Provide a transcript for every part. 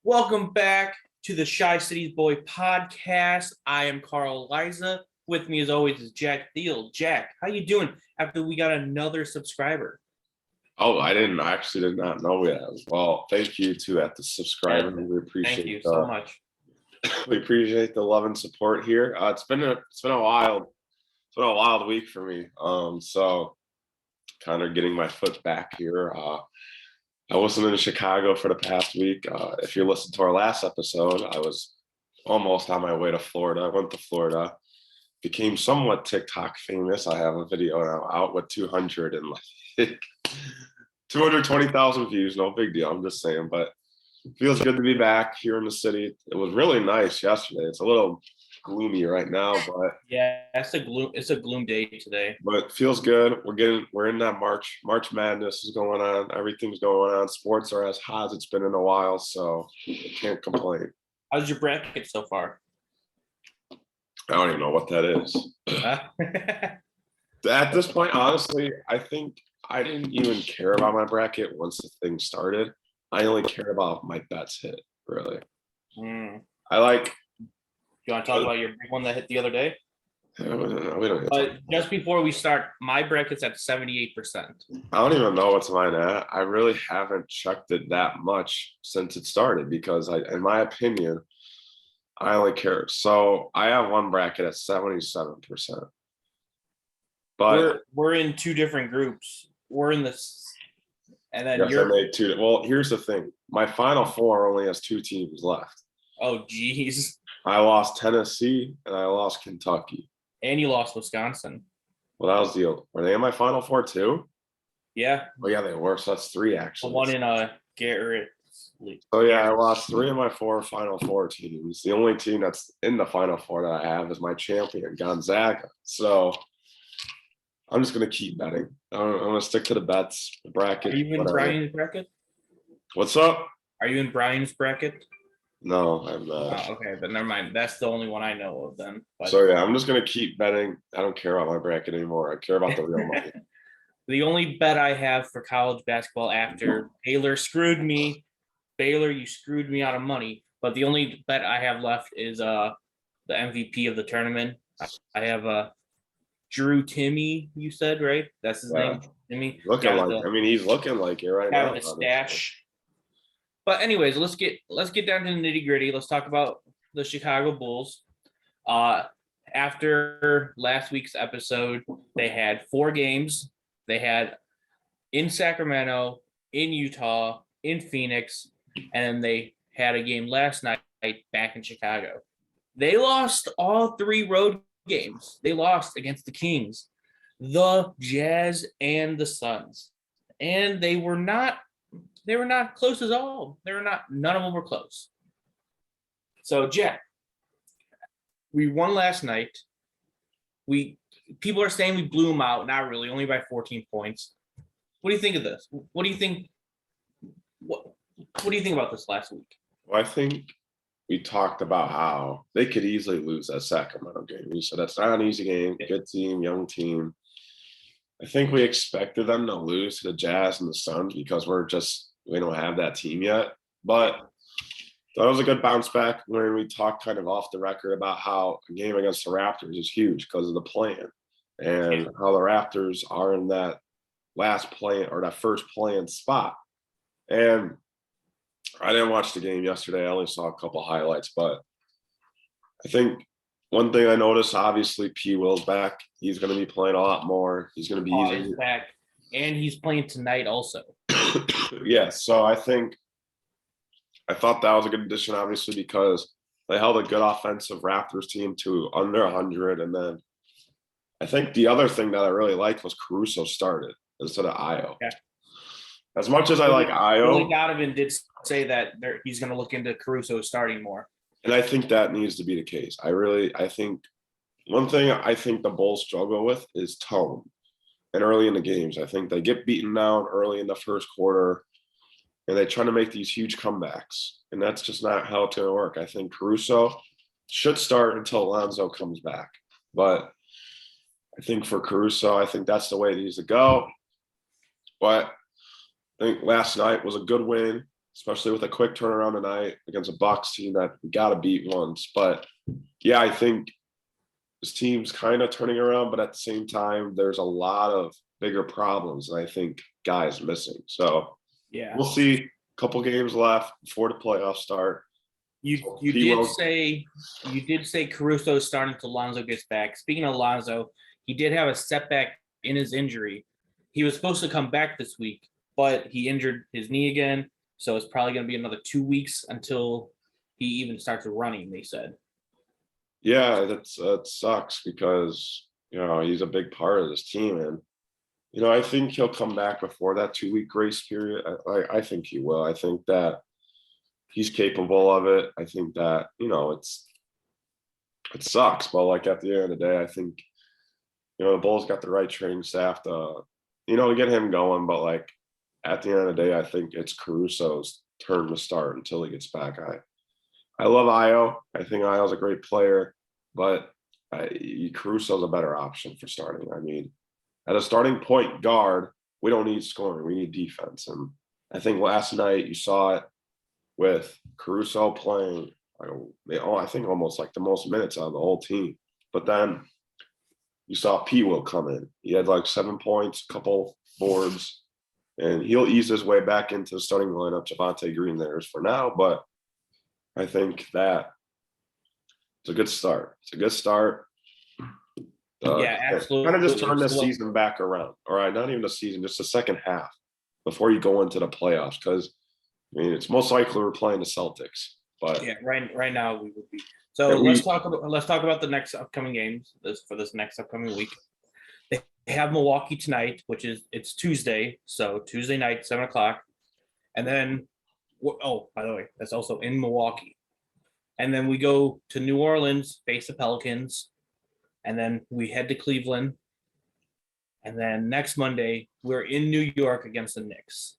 Welcome back to the Shy Cities Boy podcast. I am Carl Liza. With me, as always, is Jack Thiel. Jack, how you doing after we got another subscriber? Oh, I actually did not know that. Well, thank you to at the subscriber. Yeah, We appreciate thank you so much. We appreciate the love and support here. It's been a wild week for me. So kind of getting my foot back here. I wasn't in Chicago for the past week. If you listened to our last episode, I was almost on my way to Florida. I went to Florida, became somewhat TikTok famous. I have a video now out with 220,000 views. No big deal. I'm just saying, but it feels good to be back here in the city. It was really nice yesterday. It's a little gloomy right now, but yeah, it's a gloom day today. But it feels good. We're in that March Madness is going on. Everything's going on. Sports are as hot as it's been in a while, so I can't complain. How's your bracket so far? I don't even know what that is. At this point, honestly, I think I didn't even care about my bracket once the thing started. I only care about my bets hit, really. I like. You want to talk about your big one that hit the other day? We don't But just before we start, my bracket's at 78%. I don't even know what's mine at. I really haven't checked it that much since it started because in my opinion, I only care. So I have one bracket at 77%. But we're in two different groups. We're in this, and then yes, I made two. Well, here's the thing: my Final Four only has two teams left. Oh, geez. I lost Tennessee and I lost Kentucky. And you lost Wisconsin. Well, that was the deal. Were they in my Final Four too? Yeah. Oh yeah, they were. So that's three actually. The one in Garrett's league. Oh yeah, I lost three of my four Final Four teams. The only team that's in the Final Four that I have is my champion, Gonzaga. So I'm just gonna keep betting. I'm gonna stick to the bets, the bracket. Are you in Brian's bracket? What's up? Are you in Brian's bracket? No, I'm not. Oh, okay, but never mind. That's the only one I know of then. But so yeah, I'm just gonna keep betting. I don't care about my bracket anymore. I care about the real money. The only bet I have for college basketball after Baylor screwed me. Baylor, you screwed me out of money. But the only bet I have left is the MVP of the tournament. I have Drew Timmy, you said, right? That's his name? Timmy. Looking like he's looking like it right now. A stash. But anyways, let's get down to the nitty-gritty. Let's talk about the Chicago Bulls. After last week's episode, they had 4 games. They had in Sacramento, in Utah, in Phoenix, and they had a game last night back in Chicago. They lost all 3 road games. They lost against the Kings, the Jazz, and the Suns. And they were not close at all. None of them were close. So, Jack, we won last night. People are saying we blew them out. Not really, only by 14 points. What do you think of this? What do you think? What do you think about this last week? Well, I think we talked about how they could easily lose that Sacramento game. We said that's not an easy game. Good team, young team. I think we expected them to lose to the Jazz and the Suns because we don't have that team yet. But that was a good bounce back when we talked kind of off the record about how a game against the Raptors is huge because of the plan and how the Raptors are in that last play or that first play-in spot. And I didn't watch the game yesterday. I only saw a couple highlights, but I think one thing I noticed, obviously, P. Will's back. He's going to be playing a lot more. He's going to be easy. He's back, and he's playing tonight also. Yeah, so I thought that was a good addition, obviously, because they held a good offensive Raptors team to under 100. And then I think the other thing that I really liked was Caruso started instead of Ayo. Yeah. As much as I like Ayo. Billy Donovan did say that he's going to look into Caruso starting more. And I think that needs to be the case. I think one thing I think the Bulls struggle with is tone. And early in the games, I think they get beaten down early in the first quarter. And they try to make these huge comebacks. And that's just not how it's going to work. I think Caruso should start until Alonzo comes back. But I think for Caruso, I think that's the way it needs to go. But I think last night was a good win. especially with a quick turnaround tonight against a Bucks team that we got to beat once. But yeah, I think this team's kind of turning around, but at the same time, there's a lot of bigger problems, and I think guys missing. So Yeah. we'll see. A couple games left before the playoffs start. You did say Caruso is starting till Lonzo gets back. Speaking of Lonzo, he did have a setback in his injury. He was supposed to come back this week, but he injured his knee again. So it's probably going to be another 2 weeks until he even starts running, they said. Yeah, that sucks because, he's a big part of this team. And, I think he'll come back before that 2-week grace period. I think he will. I think that he's capable of it. I think that, it sucks. But like at the end of the day, I think, the Bulls got the right training staff to get him going. But like at the end of the day, I think it's Caruso's turn to start until he gets back. I love Ayo. I think Ayo's a great player, but Caruso's a better option for starting. I mean, at a starting point guard, we don't need scoring. We need defense. And I think last night you saw it with Caruso playing, I think almost like the most minutes out of the whole team. But then you saw P. Will come in. He had like 7 points, a couple boards, and he'll ease his way back into the starting lineup. Javonte Green there is for now, but I think that it's a good start. It's a good start. Yeah, absolutely. Kind of just turn the season back around. All right, not even the season, just the second half before you go into the playoffs. Because it's most likely we're playing the Celtics. But yeah, right now we would be. So let's talk about the next upcoming games. For this next upcoming week, they have Milwaukee tonight, it's Tuesday. So Tuesday night, 7:00, and then. Oh, by the way, that's also in Milwaukee. And then we go to New Orleans, face the Pelicans. And then we head to Cleveland. And then next Monday, we're in New York against the Knicks.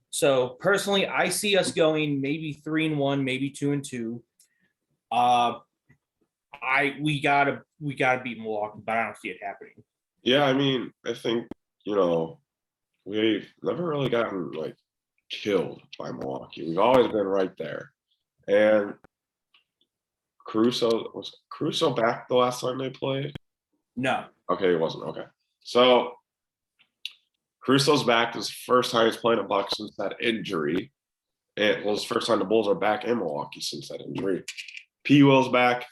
So personally, I see us going maybe 3-1, maybe 2-2. We gotta beat Milwaukee, but I don't see it happening. Yeah, I think, we've never really gotten like killed by Milwaukee. We've always been right there. And was Caruso back the last time they played? No. Okay, he wasn't. Okay. So Caruso's back. This is the first time he's playing a Bucks since that injury. It was the first time the Bulls are back in Milwaukee since that injury. P. Will's back.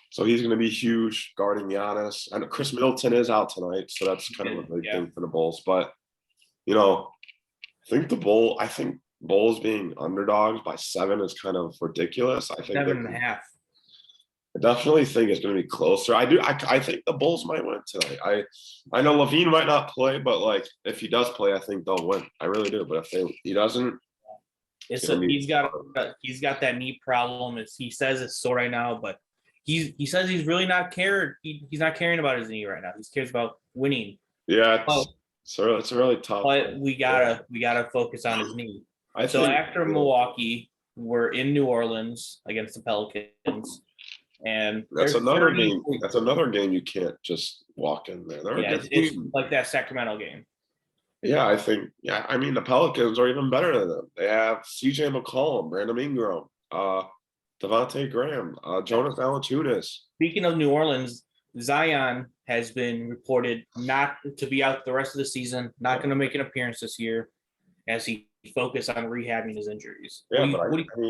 So he's going to be huge guarding Giannis. And Chris Middleton is out tonight. So that's kind of a big thing for the Bulls. But, I think Bulls being underdogs by 7 is kind of ridiculous. I think 7.5. I definitely think it's going to be closer. I think the Bulls might win tonight. I know Levine might not play, but like if he does play, I think they'll win. I really do. But if he doesn't, he's got that knee problem. He says it's sore right now, but he says he's really not cared. He's not caring about his knee right now. He cares about winning. Yeah, it's really tough. But we gotta focus on his knee. So after Milwaukee, we're in New Orleans against the Pelicans. And that's another game. That's another game you can't just walk in there. It's like that Sacramento game. Yeah, I think. Yeah, the Pelicans are even better than them. They have C.J. McCollum, Brandon Ingram, Devontae Graham, Jonas Valanciunas. Speaking of New Orleans, Zion has been reported not to be out the rest of the season. Not going to make an appearance this year, as he focused on rehabbing his injuries. Yeah,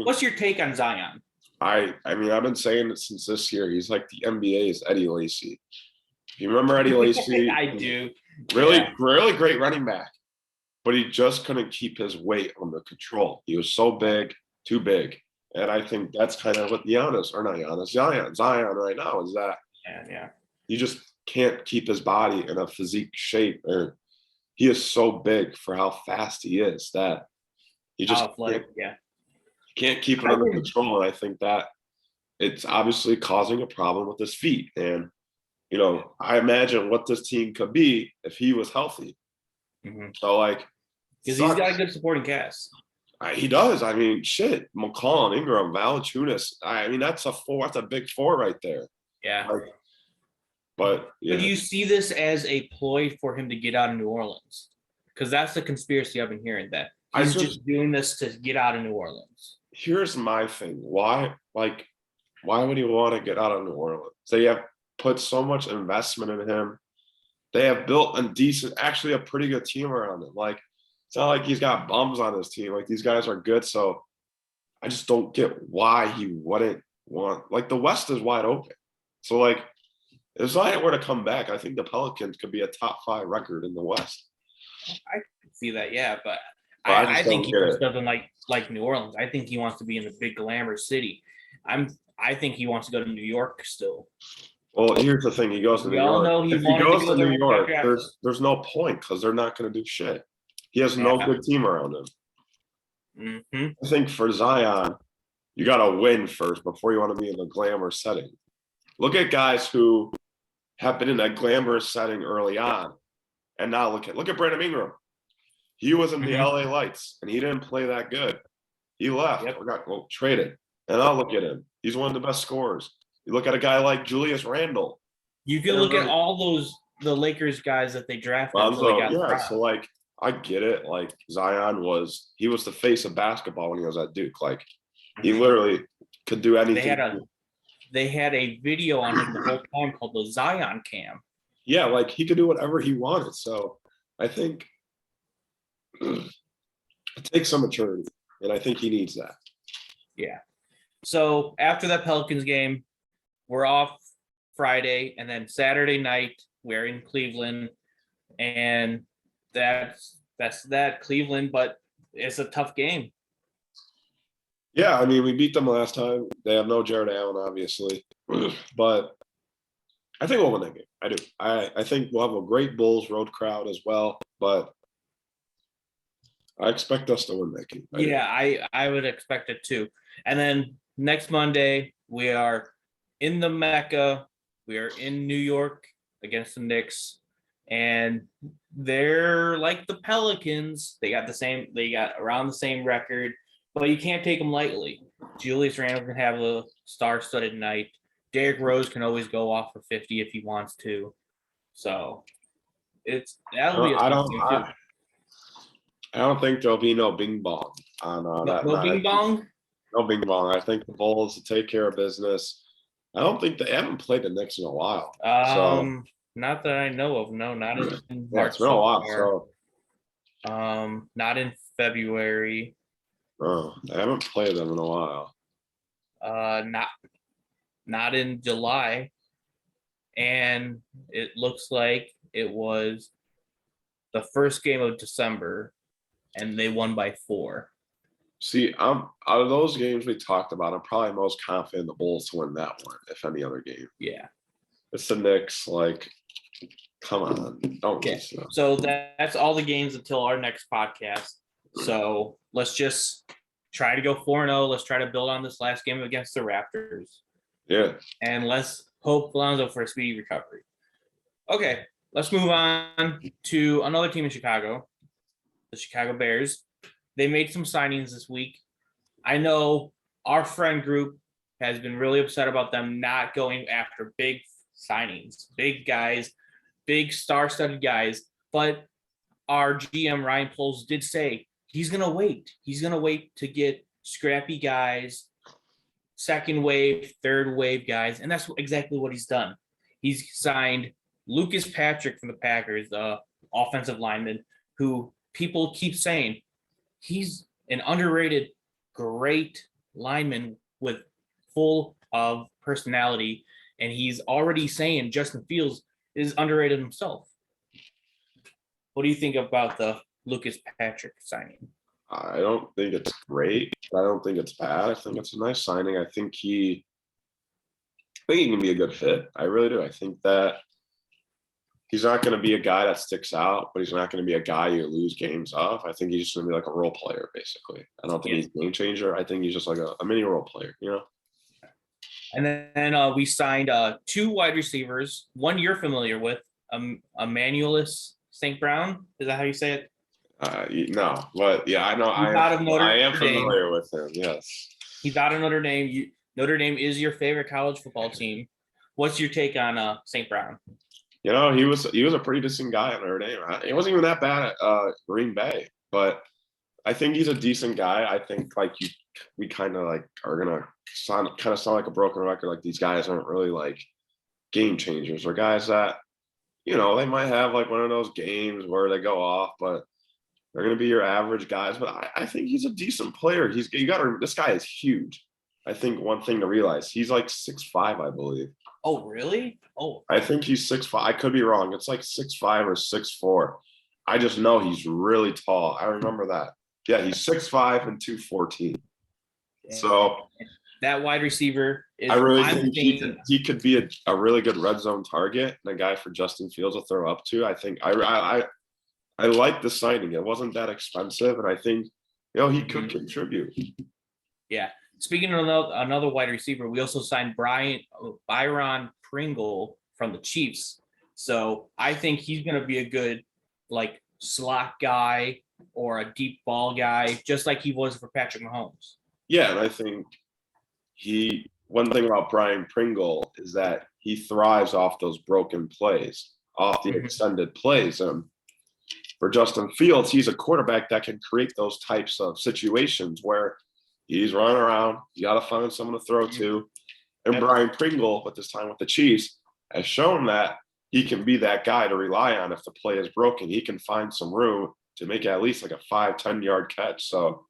what's your take on Zion? I've been saying it since this year. He's like the NBA's Eddie Lacy. You remember Eddie Lacy? I do. Really great running back, but he just couldn't keep his weight under control. He was so big, too big. And I think that's kind of what Zion right now is that. Yeah. He just can't keep his body in a physique shape. Or he is so big for how fast he is that he just can't keep it under control. And I think that it's obviously causing a problem with his feet. And, I imagine what this team could be if he was healthy. Mm-hmm. So, because he's got a good supporting cast. He does. McCollum, Ingram, Valanciunas. That's a big 4 right there. Yeah. But do you see this as a ploy for him to get out of New Orleans? Because that's the conspiracy I've been hearing, that He's just doing this to get out of New Orleans. Here's my thing. Why would he want to get out of New Orleans? They have put so much investment in him. They have built actually a pretty good team around him. Like, it's not like he's got bums on his team. Like, these guys are good. So I just don't get why he wouldn't want, like, the West is wide open. So, like, if Zion were to come back, I think the Pelicans could be a top 5 record in the West. I can see that, yeah, but But I think he get just it. doesn't like New Orleans. I think he wants to be in the big glamour city. I think he wants to go to New York still. Well, here's the thing. He goes to We New all York. know he If he wanted to goes go to there New when he got York, drafted. there's no point because they're not going to do shit. He has no Yeah. good team around him. Mhm. I think for Zion, you got to win first before you want to be in the glamour setting. Look at guys who have been in that glamorous setting early on, and now look at Brandon Ingram. He was in the Mhm. LA Lights, and he didn't play that good. He left Yep. or got traded. And I'll look at him. He's one of the best scorers. You look at a guy like Julius Randle. You can look at all the Lakers guys that they drafted until they got Yeah, dropped. so like I get it. Like Zion he was the face of basketball when he was at Duke. Like he literally could do anything. They had a video on him the whole time called the Zion Cam. Yeah, like he could do whatever he wanted. So I think it takes some maturity, and I think he needs that. Yeah. So after that Pelicans game, we're off Friday, and then Saturday night we're in Cleveland, and that's that Cleveland, but it's a tough game. Yeah, I mean, we beat them last time. They have no Jared Allen, obviously, but I think we'll win that game. I do. I think we'll have a great Bulls road crowd as well, but I expect us to win that game. I would expect it too. And then next Monday we are in the Mecca. We are in New York against the Knicks, and they're like the Pelicans. They got around the same record, but you can't take them lightly. Julius Randle can have a star-studded night. Derrick Rose can always go off for 50 if he wants to. So that'll be a tough game too. I don't think there'll be no bing bong on that. No bing bong. No bing bong. I think the Bulls will take care of business. I don't think they haven't played the Knicks in a while. Not that I know of. No, not in March. It's been a while. Not in February. Oh, I haven't played them in a while. Not in July. And it looks like it was the first game of December, and they won by 4. See, out of those games we talked about, I'm probably most confident in the Bulls to win that one, if any other game. Yeah. It's the Knicks, like, come on. Don't lose them. So that's all the games until our next podcast. So let's just try to go 4-0. Let's try to build on this last game against the Raptors. Yeah. And let's hope Lonzo for a speedy recovery. Okay, let's move on to another team in Chicago, the Chicago Bears. They made some signings this week. I know our friend group has been really upset about them not going after big signings, big guys, big star-studded guys. But our GM, Ryan Poles, did say he's going to wait. He's going to wait to get scrappy guys, second wave, third wave guys. And that's exactly what he's done. He's signed Lucas Patrick from the Packers, the offensive lineman, who people keep saying he's an underrated, great lineman with full of personality. And he's already saying Justin Fields is underrated himself. What do you think about the Lucas Patrick signing? I don't think it's great. I don't think it's bad. I think it's a nice signing. I think he can be a good fit. I really do. I think that he's not going to be a guy that sticks out, but he's not going to be a guy you lose games off. I think he's just going to be like a role player, basically. I don't think he's a game changer. I think he's just like a mini role player, you know? And then we signed 2 wide receivers, one you're familiar with, Emmanuelus St. Brown. Is that how you say it? No, but yeah, I know. I am familiar with him. Yes, he's out of Notre Dame. Notre Dame is your favorite college football team. What's your take on St. Brown? You know, he was a pretty decent guy at Notre Dame. He wasn't even that bad at Green Bay, but I think he's a decent guy. I think we kind of like are gonna sound like a broken record. Like these guys aren't really like game changers or guys that they might have like one of those games where they go off, but they're gonna be your average guys. But I think he's a decent player. This guy is huge. I think one thing to realize, he's like 6'5", I believe. Oh, really? Oh, I think he's 6'5". I could be wrong. It's like 6'5" or 6'4". I just know he's really tall. I remember that. Yeah, he's 6'5" and 214. So that wide receiver is. I really think he could be a really good red zone target and a guy for Justin Fields to throw up to. I think I like the signing. It wasn't that expensive, and I think he could contribute. Yeah. Speaking of another wide receiver, we also signed Byron Pringle from the Chiefs. So I think he's going to be a good like slot guy or a deep ball guy, just like he was for Patrick Mahomes. Yeah, and I think one thing about Brian Pringle is that he thrives off those broken plays, off the extended plays. And for Justin Fields, he's a quarterback that can create those types of situations where he's running around. You got to find someone to throw to. And Brian Pringle, with this time with the Chiefs, has shown that he can be that guy to rely on if the play is broken. He can find some room to make at least like a 5-10 yard catch. So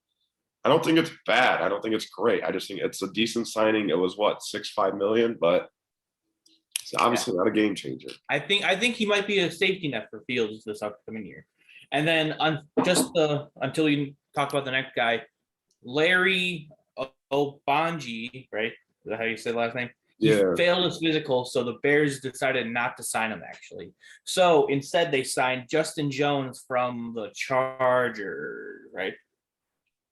I don't think it's bad. I don't think it's great. I just think it's a decent signing. It was $6-5 million, but it's obviously not a game changer. I think he might be a safety net for Fields this upcoming year. And then until we talk about the next guy, Larry Obanji, right? Is that how you say the last name? He failed his physical, so the Bears decided not to sign him, actually. So instead, they signed Justin Jones from the Chargers, right?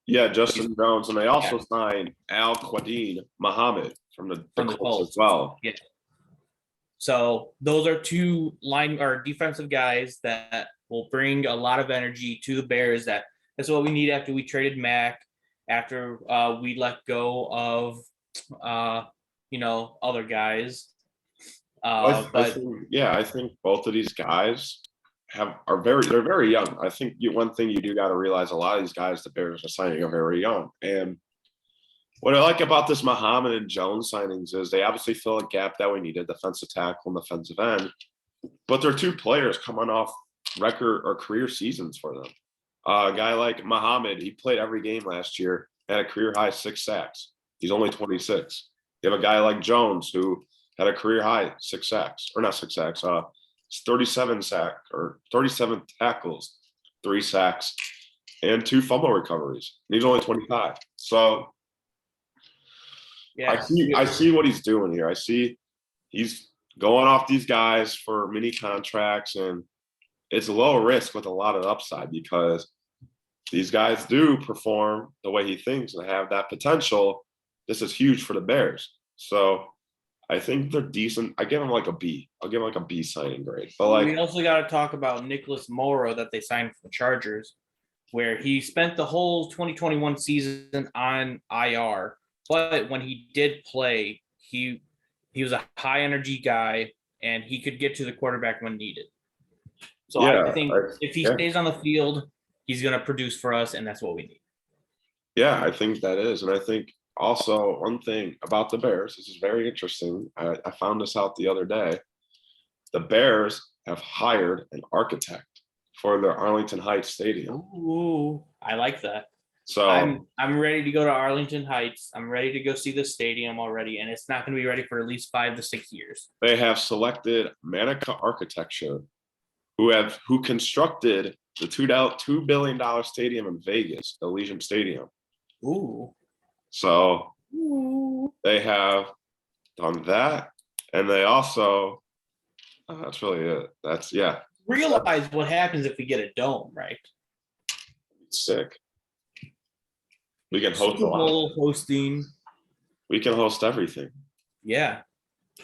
Yeah, Justin Jones, and they also signed Al-Quadin Muhammad from the Colts as well. Yeah. So those are two defensive guys that will bring a lot of energy to the Bears. That's what we need after we traded Mac, after we let go of other guys. I think both of these guys they're very young. I think one thing you do got to realize, a lot of these guys the Bears are signing are very young. And what I like about this Muhammad and Jones signings is they obviously fill a gap that we needed, defensive tackle and defensive end. But they're two players coming off record or career seasons for them. A guy like Muhammad, he played every game last year, had a career high 6 sacks. He's only 26. You have a guy like Jones who had a career high 6 sacks, or not 6 sacks, 37 tackles, 3 sacks, and 2 fumble recoveries. And he's only 25. So I see what he's doing here. I see he's going off these guys for mini contracts, and it's low risk with a lot of upside because these guys do perform the way he thinks and have that potential. This is huge for the Bears. So I think they're decent. I give them like a B. I'll give them like a B signing grade. But we also got to talk about Nicholas Morrow that they signed for the Chargers, where he spent the whole 2021 season on IR. But when he did play, he was a high energy guy and he could get to the quarterback when needed. So I think if he stays on the field, he's going to produce for us, and that's what we need. Yeah, I think that is. And I think also one thing about the Bears, this is very interesting. I found this out the other day. The Bears have hired an architect for their Arlington Heights Stadium. Ooh, I like that. So I'm ready to go to Arlington Heights. I'm ready to go see the stadium already, and it's not going to be ready for at least 5 to 6 years. They have selected Manica Architecture, who constructed the $2 billion stadium in Vegas, the Allegiant Stadium. Ooh. So they have done that, and they also that's really it. Realize what happens if we get a dome, right? Sick. We can host Super Bowl hosting. We can host everything. Yeah.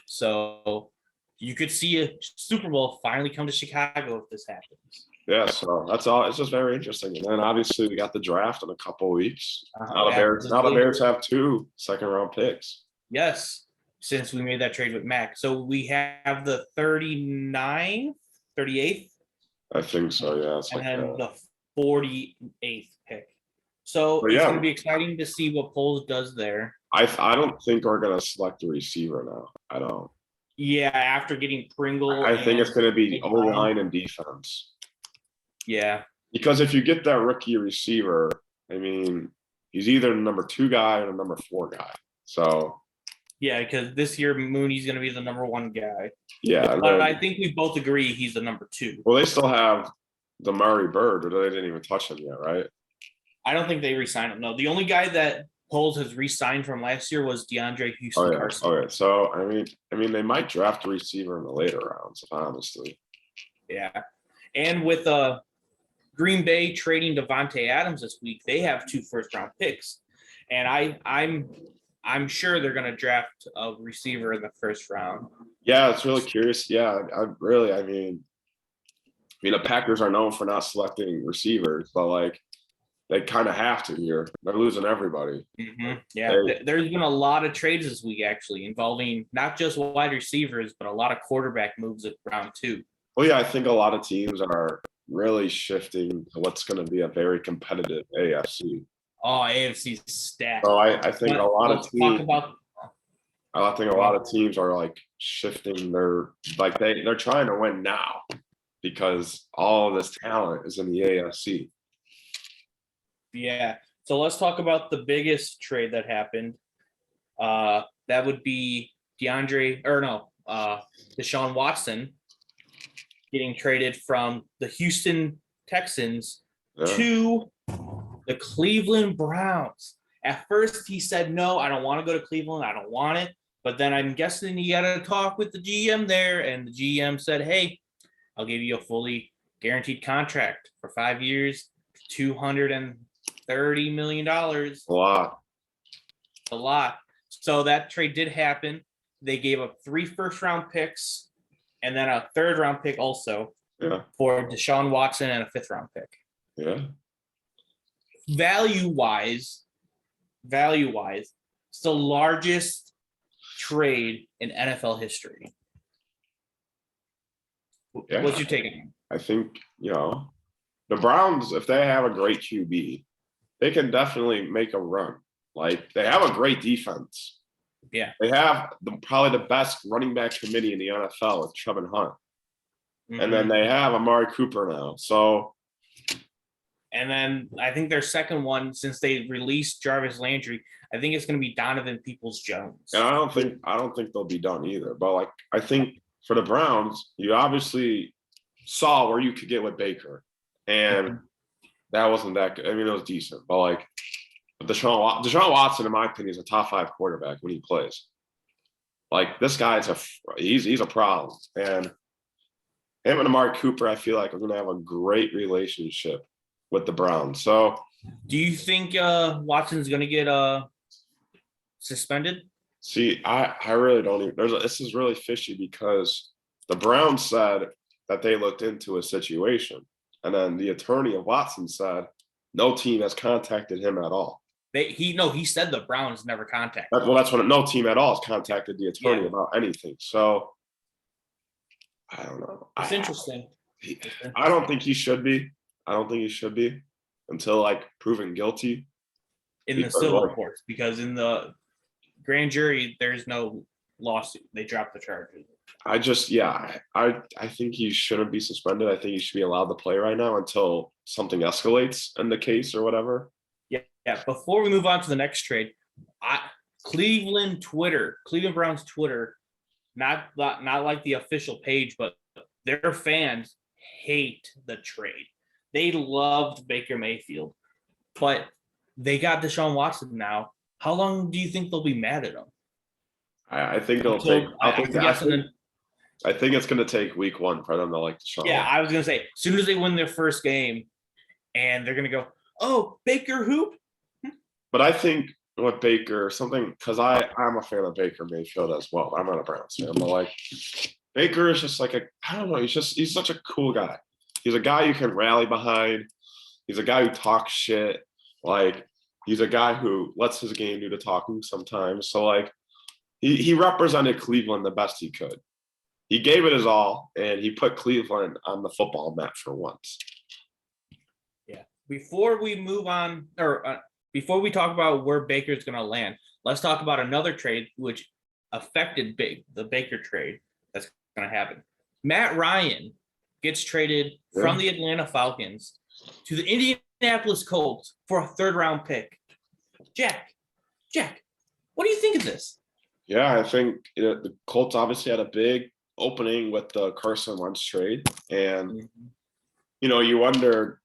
So you could see a Super Bowl finally come to Chicago if this happens. Yeah, so that's all. It's just very interesting. And then obviously we got the draft in a couple of weeks. Now the Bears have 2 second-round picks. Yes, since we made that trade with Mac. So we have the 39th, 38th? I think so, yeah. And then the 48th pick. So But it's yeah. going to be exciting to see what Poles does there. I don't think we're gonna select a receiver now. I don't. Yeah, after getting Pringle. I think it's and gonna be Jake O Brown. line and defense. Yeah, Because if you get that rookie receiver, I mean, he's either the number 2 guy or the number 4 guy. So yeah, because this year Mooney's going to be the number 1 guy. yeah. And But then, I think we both agree he's the number 2. well, they still have Damari Bird, or they didn't even touch him yet, right? I don't think they re-signed him. No, the only guy that Poles has re-signed from last year was DeAndre Houston Oh yeah. Carson. All right. So I mean, they might draft a receiver in the later rounds, honestly. Yeah, and with Green Bay trading Devontae Adams this week, they have 2 first-round picks, and I'm sure they're going to draft a receiver in the first round. Yeah, it's really curious. Yeah, I mean, the Packers are known for not selecting receivers, but like they kind of have to here. They're losing everybody. Mm-hmm. Yeah, there's been a lot of trades this week actually involving not just wide receivers, but a lot of quarterback moves at round 2. Well, yeah, I think a lot of teams are really shifting to what's going to be a very competitive AFC. Oh, AFC stacked. So I think a lot of teams. I think a lot of teams are like shifting their like they're trying to win now because all of this talent is in the AFC. Yeah. So let's talk about the biggest trade that happened. That would be Deshaun Watson getting traded from the Houston Texans to the Cleveland Browns. At first, he said, no, I don't want to go to Cleveland. I don't want it. But then I'm guessing he had a talk with the GM there, and the GM said, hey, I'll give you a fully guaranteed contract for 5 years, $230 million. A lot. A lot. So that trade did happen. They gave up 3 first-round picks and then a 3rd-round pick also for Deshaun Watson and a 5th-round pick. Yeah. Value-wise, it's the largest trade in NFL history. Yeah. What's your take on it? I think, the Browns, if they have a great QB, they can definitely make a run. Like, they have a great defense. Yeah. They have probably the best running back committee in the NFL with Chubb and Hunt. Mm-hmm. And then they have Amari Cooper now. So. And then I think their second one, since they released Jarvis Landry, I think it's going to be Donovan Peoples-Jones. And I don't think they'll be done either. But like, I think for the Browns, you obviously saw where you could get with Baker, and that wasn't that good. I mean, it was decent, but like Deshaun Watson, in my opinion, is a top 5 quarterback when he plays. Like, this guy's he's a problem, and him and Amari Cooper, I feel like, are going to have a great relationship with the Browns. So, do you think Watson's going to get suspended? See, I really don't even. This is really fishy because the Browns said that they looked into a situation, and then the attorney of Watson said no team has contacted him at all. He said the Browns never contacted. That's when no team at all has contacted the attorney about anything. So I don't know. It's interesting. I don't think he should be. I don't think he should be until like proven guilty in the civil courts, because in the grand jury there's no lawsuit. They dropped the charges. I think he shouldn't be suspended. I think he should be allowed to play right now until something escalates in the case or whatever. Yeah. Before we move on to the next trade, Cleveland Browns Twitter, not like the official page, but their fans hate the trade. They loved Baker Mayfield, but they got Deshaun Watson now. How long do you think they'll be mad at him? I think it'll take. I think it's going to take week 1 for them to like Deshaun. Yeah, I was going to say, as soon as they win their first game, and they're going to go, oh, Baker hoop. But I think with Baker, because I'm a fan of Baker Mayfield as well. I'm not a Browns fan, but like Baker is just like I don't know. He's such a cool guy. He's a guy you can rally behind. He's a guy who talks shit. Like, he's a guy who lets his game do the talking sometimes. So like, he represented Cleveland the best he could. He gave it his all, and he put Cleveland on the football map for once. Yeah. before we move on, or before we talk about where Baker's going to land, let's talk about another trade which affected the Baker trade that's going to happen. Matt Ryan gets traded from the Atlanta Falcons to the Indianapolis Colts for a 3rd-round pick. Jack, what do you think of this? Yeah, I think the Colts obviously had a big opening with the Carson Wentz trade, and you wonder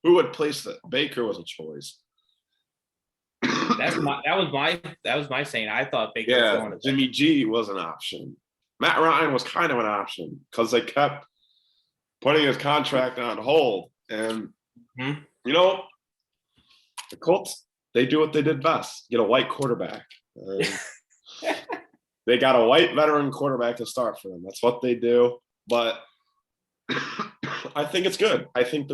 who would place that. Baker was a choice. That was my saying. I thought Baker was going to Jimmy G was an option. Matt Ryan was kind of an option because they kept putting his contract on hold, and the Colts, they do what they did best: get a white quarterback. They got a white veteran quarterback to start for them. That's what they do. But I think it's good. I think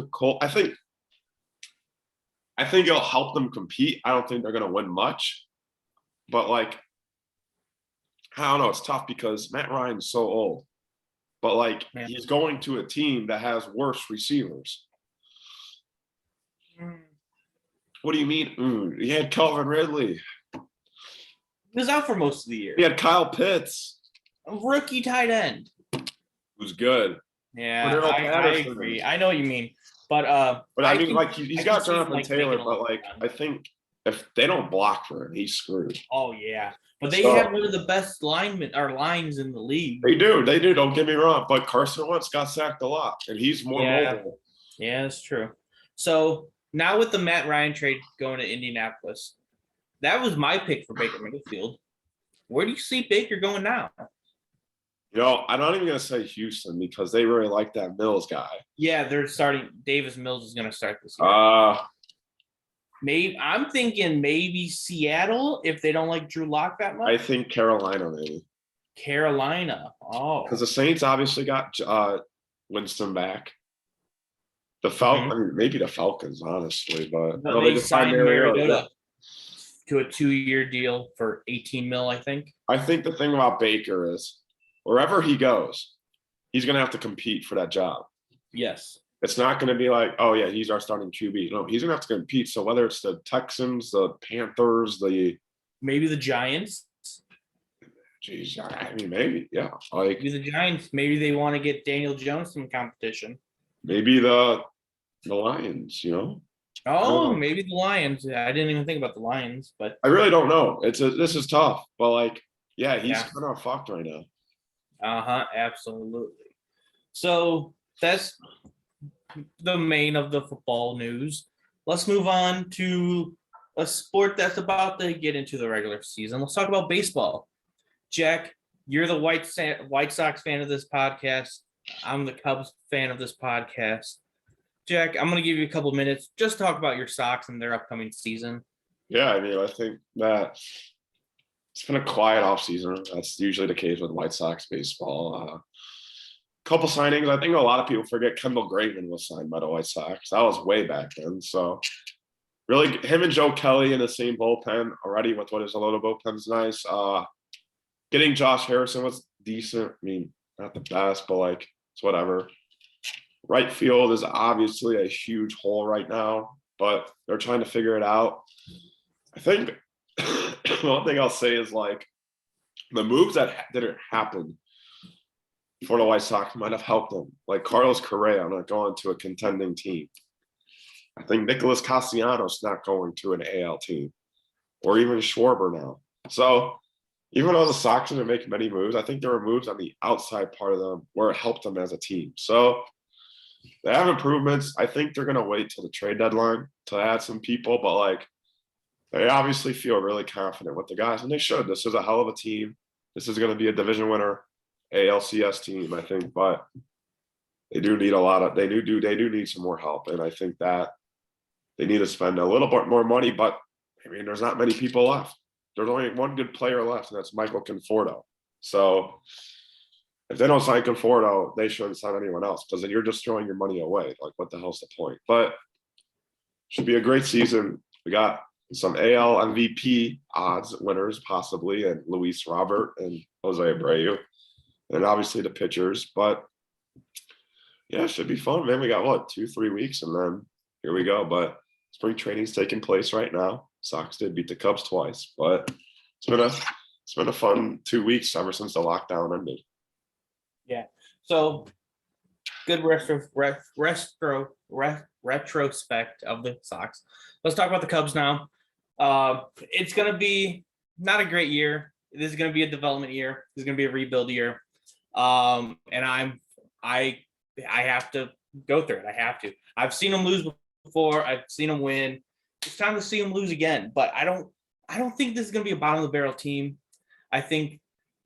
it'll help them compete. I don't think they're going to win much, but I don't know. It's tough because Matt Ryan's so old, but he's going to a team that has worse receivers. What do you mean? He had Calvin Ridley. He was out for most of the year. He had Kyle Pitts, a rookie tight end, who's good. Yeah, I agree. I know what you mean, but I mean, he's got Jonathan Taylor, but I think if they don't block for him, he's screwed. Oh yeah, but they have one of the best lines in the league. They do. Don't get me wrong, but Carson Wentz got sacked a lot, and he's more mobile. Yeah, that's true. So now with the Matt Ryan trade going to Indianapolis, that was my pick for Baker Mayfield. Where do you see Baker going now? I'm not even going to say Houston because they really like that Mills guy. Yeah, they're starting. Davis Mills is going to start this year. Maybe I'm thinking maybe Seattle if they don't like Drew Lock that much. I think Carolina maybe. Carolina. Oh. Because the Saints obviously got Winston back. The Falcons, maybe the Falcons, honestly, but they signed Mariota to a 2-year deal for $18 million, I think. I think the thing about Baker is wherever he goes, he's going to have to compete for that job. Yes. It's not going to be like, oh, yeah, he's our starting QB. No, he's going to have to compete. So whether it's the Texans, the Panthers, maybe the Giants. Geez, I mean, maybe, yeah. Maybe the Giants. Maybe they want to get Daniel Jones some competition. Maybe the Lions, Oh, maybe the Lions. I didn't even think about the Lions, but I really don't know. This is tough, but he's kind of fucked right now. Absolutely. So that's the main of the football news. Let's move on to a sport that's about to get into the regular season. Let's talk about baseball. Jack, you're the White Sox fan of this podcast. I'm the Cubs fan of this podcast. Jack, I'm going to give you a couple minutes. Just talk about your Sox and their upcoming season. Yeah, I mean, I think that it's been a quiet offseason. That's usually the case with White Sox baseball. Couple signings. I think a lot of people forget Kendall Graveman was signed by the White Sox. That was way back then. So really, him and Joe Kelly in the same bullpen already with what is a lot of bullpen's nice. Getting Josh Harrison was decent. I mean, not the best, but it's whatever. Right field is obviously a huge hole right now, but they're trying to figure it out. I think one thing I'll say is the moves that didn't happen for the White Sox might have helped them. Like Carlos Correa not going to a contending team. I think Nicholas Castellanos not going to an AL team, or even Schwarber now. So even though the Sox didn't make many moves, I think there were moves on the outside part of them where it helped them as a team. So they have improvements. I think they're going to wait till the trade deadline to add some people, but they obviously feel really confident with the guys, and they should. This is a hell of a team. This is going to be a division winner, ALCS team, I think, but they do need they do need some more help, and I think that they need to spend a little bit more money, but I mean, there's not many people left. There's only one good player left, and that's Michael Conforto. So if they don't sign Conforto, they shouldn't sign anyone else, because then you're just throwing your money away. What the hell's the point? But should be a great season. We got some AL MVP odds winners possibly, and Luis Robert and Jose Abreu, and obviously the pitchers. But yeah, it should be fun, man. We got 2-3 weeks, and then here we go. But spring training's taking place right now. Sox did beat the Cubs twice, but it's been a fun 2 weeks ever since the lockdown ended. Yeah. So good retrospect of the Sox. Let's talk about the Cubs now. It's going to be not a great year. This is going to be a development year. This is going to be a rebuild year. And I have to go through it. I have to. I've seen them lose before. I've seen them win. It's time to see them lose again. But I don't think this is going to be a bottom of the barrel team. I think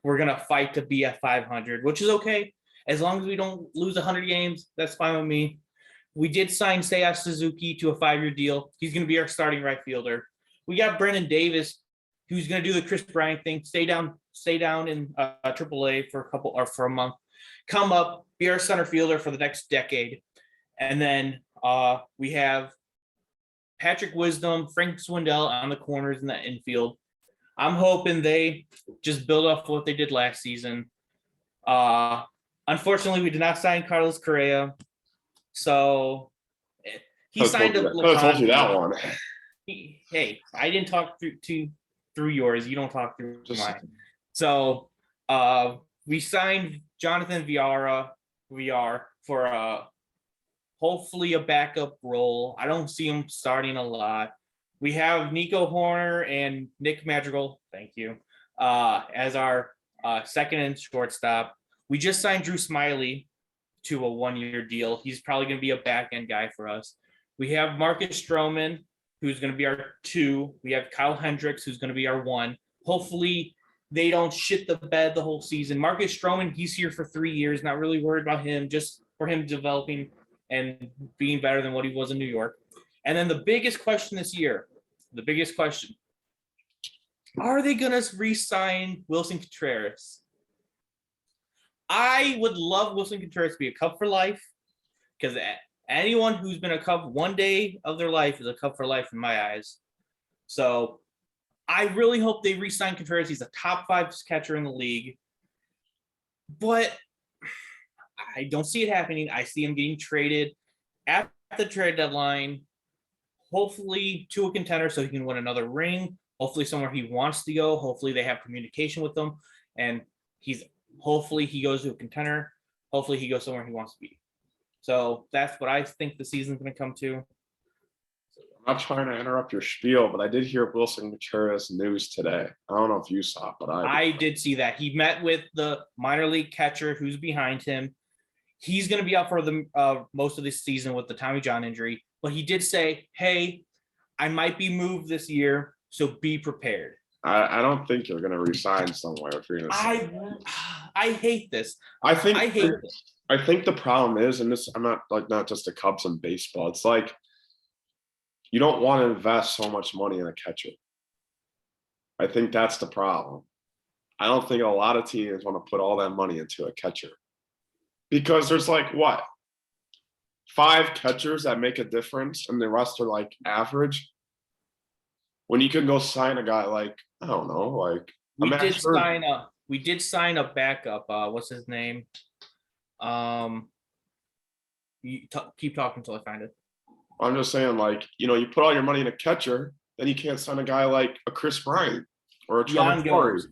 we're going to fight to be at 500, which is okay. As long as we don't lose 100 games, that's fine with me. We did sign Seiya Suzuki to a 5-year deal. He's going to be our starting right fielder. We got Brendan Davis, who's going to do the Chris Bryant thing, stay down in AAA for a month, come up, be our center fielder for the next decade. And then we have Patrick Wisdom, Frank Swindell on the corners in the infield. I'm hoping they just build off what they did last season. Unfortunately, we did not sign Carlos Correa. So he signed a. I told you that one. Hey, I didn't talk through yours. You don't talk through mine. So we signed Jonathan VR for hopefully a backup role. I don't see him starting a lot. We have Nico Horner and Nick Madrigal, thank you, as our second and shortstop. We just signed Drew Smiley to a 1-year deal. He's probably going to be a back-end guy for us. We have Marcus Stroman, who's going to be our 2. We have Kyle Hendricks, who's going to be our 1. Hopefully, they don't shit the bed the whole season. Marcus Stroman, he's here for 3 years. Not really worried about him, just for him developing and being better than what he was in New York. And then the biggest question this year, are they going to re-sign Wilson Contreras? I would love Wilson Contreras to be a Cub for life, because anyone who's been a Cub one day of their life is a Cub for life in my eyes. So I really hope they re-sign Contreras. He's a top 5 catcher in the league. But I don't see it happening. I see him getting traded at the trade deadline, hopefully to a contender so he can win another ring, hopefully somewhere he wants to go. Hopefully they have communication with them, and hopefully he goes to a contender. Hopefully he goes somewhere he wants to be. So that's what I think the season's going to come to. I'm not trying to interrupt your spiel, but I did hear Wilson Contreras news today. I don't know if you saw it, but I did see that. He met with the minor league catcher who's behind him. He's going to be out for the most of this season with the Tommy John injury, but he did say, hey, I might be moved this year, so be prepared. I don't think you're going to resign somewhere if you're going to. I hate this. I think the problem is, and this, I'm not just the Cubs in baseball. It's like you don't want to invest so much money in a catcher. I think that's the problem. I don't think a lot of teams want to put all that money into a catcher, because there's like 5 catchers that make a difference, and the rest are like average. When you can go sign a guy like, I don't know, like we did sign a backup. What's his name? Keep talking until I find it. I'm just saying, like, you put all your money in a catcher, then you can't sign a guy like a Chris Bryant or a Trevor Story.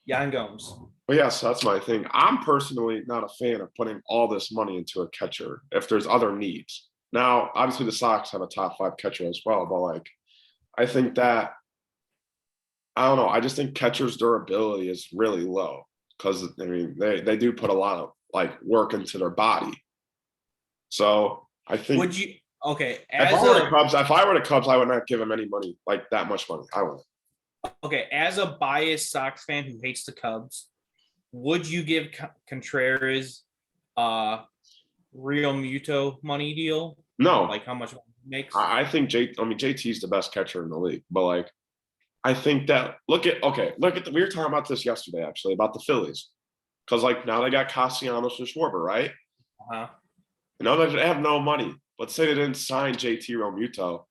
Yan Gomes. But yes, that's my thing. I'm personally not a fan of putting all this money into a catcher if there's other needs. Now, obviously, the Sox have a top 5 catcher as well, but like, I think that, I don't know. I just think catcher's durability is really low because, I mean, they do put a lot of like work into their body. So I think. Would you? Okay. If I were the Cubs, I would not give them any money, like that much money. I wouldn't. Okay, as a biased Sox fan who hates the Cubs, would you give Contreras Real Muto money deal? No. Like how much money he makes? I think JT's the best catcher in the league, but like, I think that we were talking about this yesterday actually about the Phillies, because like now they got Castellanos and Schwarber, right? Uh-huh. You know, they have no money. Let's say they didn't sign JT Realmuto,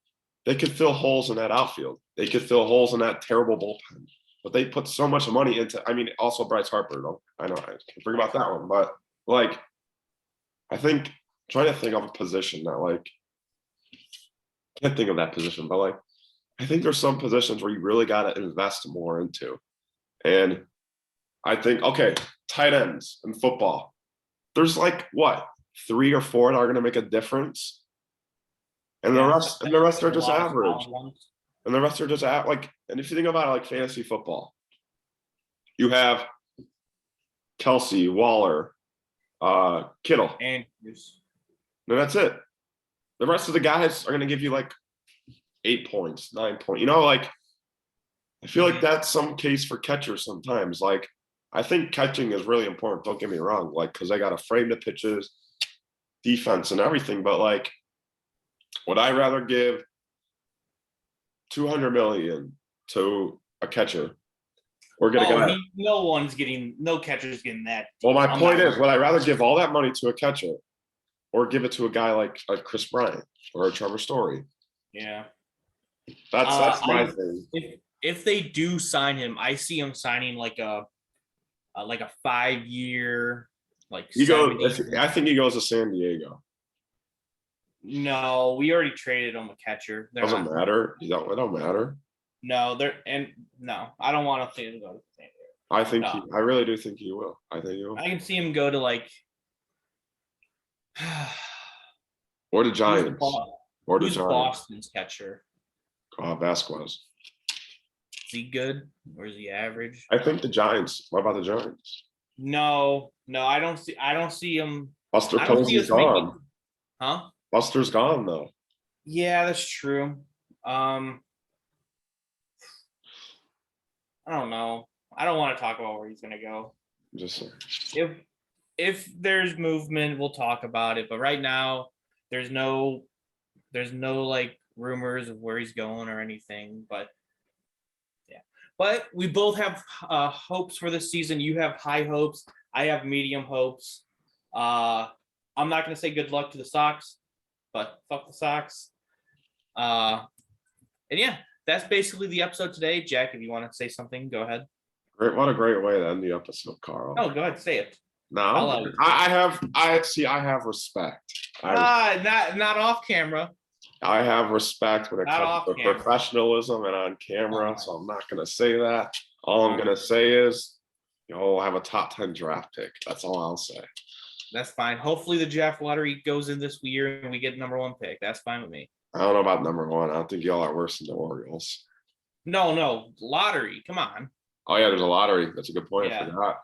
they could fill holes in that outfield. They could fill holes in that terrible bullpen. But they put so much money into. I mean, also Bryce Harper. Though I know I can't forget about that one, but like, I think trying to think of a position that like can't think of that position, but like, I think there's some positions where you really got to invest more into. And I think, okay, tight ends in football, there's like what, 3 or 4 that are going to make a difference. And the Yeah, rest, and the rest are a just lot of average. solid ones. And the rest are just like, and if you think about it, like fantasy football, you have Kelsey, Waller, Kittle, Andrews. and that's it. The rest of the guys are going to give you like 8 points, 9 points. You know, like I feel like that's some case for catchers sometimes. Like I think catching is really important. Don't get me wrong, like because I got to frame the pitches, defense, and everything. But like, would I rather give 200 million to a catcher or get a guy? No catcher's getting that. Well, my I'm point not- is, would I rather give all that money to a catcher or give it to a guy like Chris Bryant or a Trevor Story? Yeah. That's my thing. If they do sign him, I see him signing like a 5-year, like He goes. 70. I think he goes to San Diego. No, we already traded him a catcher. They're Doesn't not- matter. It don't matter. No, I don't want to see him go to San Diego. I think No. I really do think he will. I think he will. I can see him go to like Or the Giants. Or the who's Giants. Boston's catcher? Vasquez. Is he good or is he average? I think the Giants. What about the Giants? No, I don't see him. Buster I don't see Posey's us making- gone. Huh? Buster's gone though. Yeah, that's true. I don't know. I don't want to talk about where he's gonna go. Just saying. If there's movement, we'll talk about it. But right now, there's no like rumors of where he's going or anything. But yeah, but we both have hopes for this season. You have high hopes. I have medium hopes. I'm not gonna say good luck to the Sox, but fuck the Sox. And yeah, that's basically the episode today. Jack, if you want to say something, go ahead. Great. What a great way to end the episode, Carl. Oh, go ahead, say it. No, I'll I have respect. Not off camera. I have respect when it Not comes off to camera. professionalism and on camera, Alright. so I'm not going to say that. All I'm going to say is, we'll have a top 10 draft pick. That's all I'll say. That's fine. Hopefully the draft lottery goes in this year and we get number 1 pick. That's fine with me. I don't know about number 1. I don't think y'all are worse than the Orioles. No, lottery. Come on. Oh yeah, there's a lottery. That's a good point. Yeah. I forgot.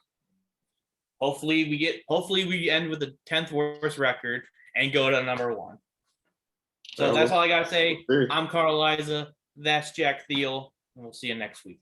Hopefully we end with the 10th worst record and go to number 1. So Yeah, that's all I gotta say. we'll see. I'm Carl Liza. That's Jack Thiel. And we'll see you next week.